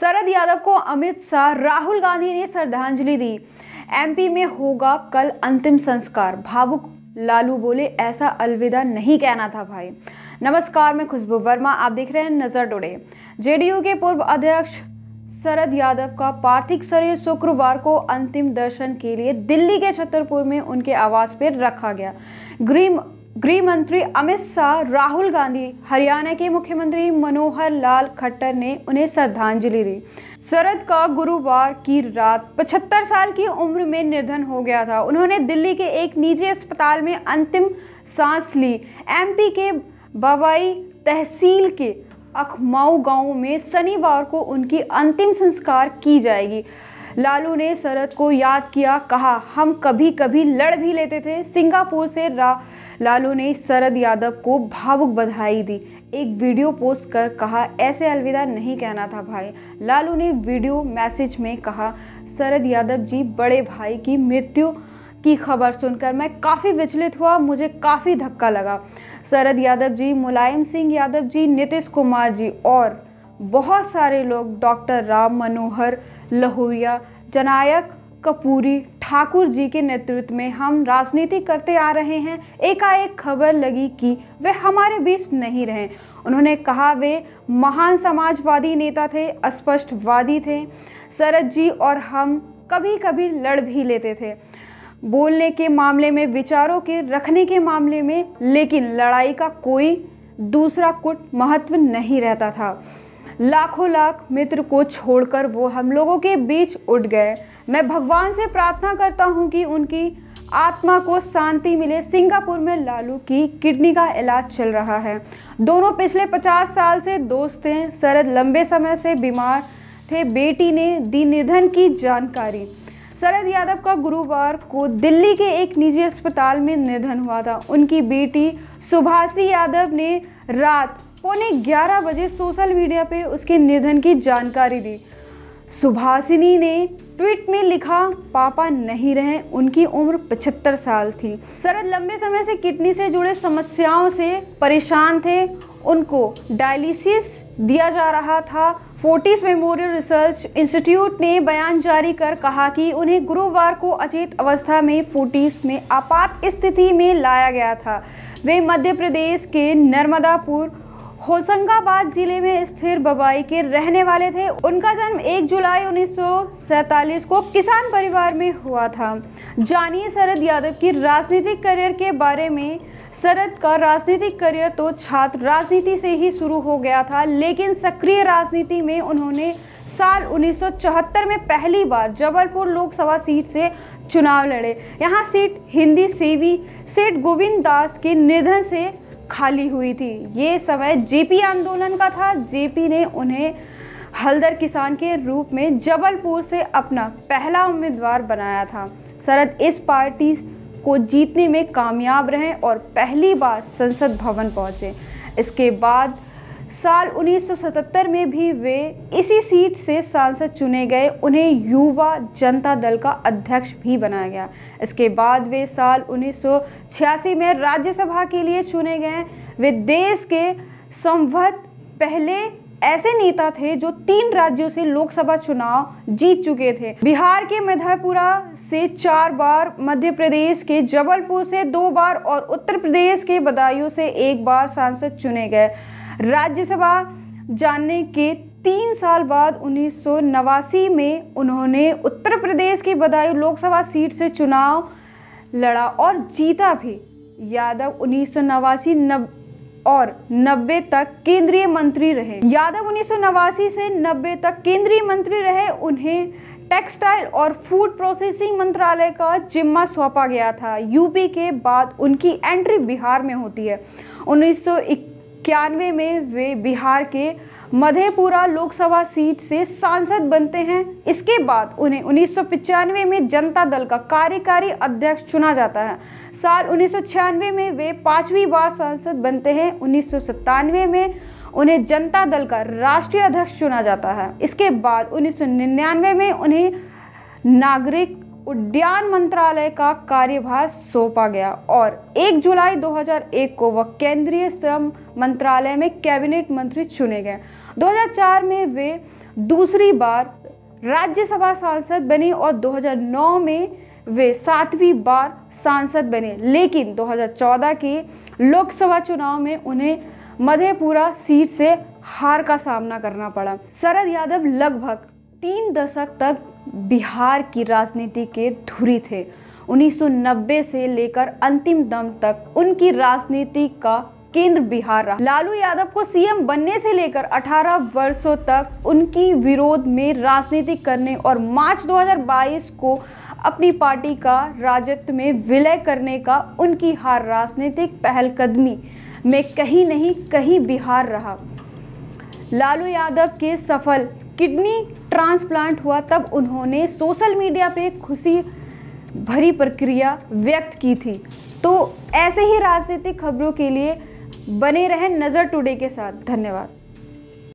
शरद यादव को अमित शाह, राहुल गांधी ने श्रद्धांजलि दी। एमपी में होगा कल अंतिम संस्कार, भावुक लालू बोले ऐसा अलविदा नहीं कहना था भाई। नमस्कार, मैं खुशबू वर्मा, आप देख रहे हैं नजर टुडे। जेडीयू के पूर्व अध्यक्ष शरद यादव का पार्थिव शरीर शुक्रवार को अंतिम दर्शन के लिए दिल्ली के छतरपुर में उनके आवास पर रखा गया। गृह मंत्री अमित शाह, राहुल गांधी, हरियाणा के मुख्यमंत्री मनोहर लाल खट्टर ने उन्हें श्रद्धांजलि दी। शरद का गुरुवार की रात 75 साल की उम्र में निधन हो गया था। उन्होंने दिल्ली के एक निजी अस्पताल में अंतिम सांस ली। एमपी के बवाई तहसील के अखमाऊ गांव में शनिवार को उनकी अंतिम संस्कार की जाएगी। लालू ने शरद को याद किया, कहा हम कभी कभी लड़ भी लेते थे। सिंगापुर से लालू ने शरद यादव को भावुक बधाई दी। एक वीडियो पोस्ट कर कहा ऐसे अलविदा नहीं कहना था भाई। लालू ने वीडियो मैसेज में कहा, शरद यादव जी, बड़े भाई की मृत्यु की खबर सुनकर मैं काफ़ी विचलित हुआ, मुझे काफ़ी धक्का लगा। शरद यादव जी, मुलायम सिंह यादव जी, नीतीश कुमार जी और बहुत सारे लोग, डॉक्टर राम मनोहर लोहिया, जनायक कपूरी ठाकुर जी के नेतृत्व में हम राजनीति करते आ रहे हैं। एकाएक खबर लगी कि वे हमारे बीच नहीं रहे। उन्होंने कहा वे महान समाजवादी नेता थे, स्पष्टवादी थे। शरद जी और हम कभी कभी लड़ भी लेते थे, बोलने के मामले में, विचारों के रखने के मामले में, लेकिन लड़ाई का कोई दूसरा कुछ महत्व नहीं रहता था। लाखों लाख मित्र को छोड़कर वो हम लोगों के बीच उठ गए। मैं भगवान से प्रार्थना करता हूं कि उनकी आत्मा को शांति मिले। सिंगापुर में लालू की किडनी का इलाज चल रहा है। दोनों पिछले 50 साल से दोस्त थे। शरद लंबे समय से बीमार थे। बेटी ने दी निधन की जानकारी। शरद यादव का गुरुवार को दिल्ली के एक निजी अस्पताल में निधन हुआ था। उनकी बेटी सुभाषिनी यादव ने रात 11:15 बजे सोशल मीडिया पे उसके निधन की जानकारी दी। सुभाषिनी ने ट्वीट में लिखा, पापा नहीं रहे, उनकी उम्र 75 साल थी। शरद लंबे समय से किडनी से जुड़े समस्याओं से परेशान थे। उनको डायलिसिस दिया जा रहा था। फोर्टिस मेमोरियल रिसर्च इंस्टीट्यूट ने बयान जारी कर कहा कि उन्हें गुरुवार को अचेत अवस्था में फोर्टिस में आपात स्थिति में लाया गया था। वे मध्य प्रदेश के नर्मदापुर होशंगाबाद जिले में स्थिर बवाई के रहने वाले थे। उनका जन्म 1 जुलाई 1947 को किसान परिवार में हुआ था। जानिए शरद यादव की राजनीतिक करियर के बारे में। शरद का राजनीतिक करियर तो छात्र राजनीति से ही शुरू हो गया था, लेकिन सक्रिय राजनीति में उन्होंने साल 1974 में पहली बार जबलपुर लोकसभा सीट से चुनाव लड़े। यहाँ सीट हिंदी सेवी सेठ गोविंद दास के निधन से खाली हुई थी। ये समय जेपी आंदोलन का था। जेपी ने उन्हें हल्दर किसान के रूप में जबलपुर से अपना पहला उम्मीदवार बनाया था। शरद इस पार्टी को जीतने में कामयाब रहे और पहली बार संसद भवन पहुंचे। इसके बाद साल 1977 में भी वे इसी सीट से सांसद चुने गए। उन्हें युवा जनता दल का अध्यक्ष भी बनाया गया। इसके बाद वे साल 1986 में राज्यसभा के लिए चुने गए। वे देश के संवत पहले ऐसे नेता थे जो 3 राज्यों से लोकसभा चुनाव जीत चुके थे। बिहार के मधेपुरा से 4 बार, मध्य प्रदेश के जबलपुर से 2 बार और उत्तर प्रदेश के बदायूं से 1 बार सांसद चुने गए। राज्यसभा जाने के 3 साल बाद 1989 में उन्होंने उत्तर प्रदेश की बदायूं लोकसभा सीट से चुनाव लड़ा और जीता भी। यादव 1989 और 90 तक केंद्रीय मंत्री रहे। यादव 1989 से 90 तक केंद्रीय मंत्री रहे। उन्हें टेक्सटाइल और फूड प्रोसेसिंग मंत्रालय का जिम्मा सौंपा गया था। यूपी के बाद उनकी एंट्री बिहार में होती है। 1991 में वे बिहार के मधेपुरा लोकसभा सीट से सांसद बनते हैं। इसके बाद उन्हें 1995 में जनता दल का कार्यकारी अध्यक्ष चुना जाता है। साल 1996 में वे 5वीं बार सांसद बनते हैं। 1997 में उन्हें जनता दल का राष्ट्रीय अध्यक्ष चुना जाता है। इसके बाद 1999 में उन्हें नागरिक उड्डयन मंत्रालय का कार्यभार सौंपा गया और 1 जुलाई 2001 को वह केंद्रीय श्रम मंत्रालय में कैबिनेट मंत्री चुने गए। 2004 में वे दूसरी बार राज्यसभा सांसद बने और 2009 में वे 7वीं बार सांसद बने, लेकिन 2014 के लोकसभा चुनाव में उन्हें मधेपुरा सीट से हार का सामना करना पड़ा। शरद यादव लगभग 3 दशक तक बिहार की राजनीति के धुरी थे। 1990 से लेकर अंतिम दम तक उनकी राजनीति का केंद्र बिहार रहा। लालू यादव को सीएम बनने से लेकर 18 वर्षों तक उनकी विरोध में राजनीति करने और मार्च 2022 को अपनी पार्टी का राजत्व में विलय करने का उनकी हार राजनीतिक पहलकदमी में कहीं नहीं कहीं बिहार रहा। लालू यादव के सफल किडनी ट्रांसप्लांट हुआ तब उन्होंने सोशल मीडिया पे खुशी भरी प्रक्रिया व्यक्त की थी। तो ऐसे ही राजनीतिक खबरों के लिए बने रहें नज़र टुडे के साथ। धन्यवाद।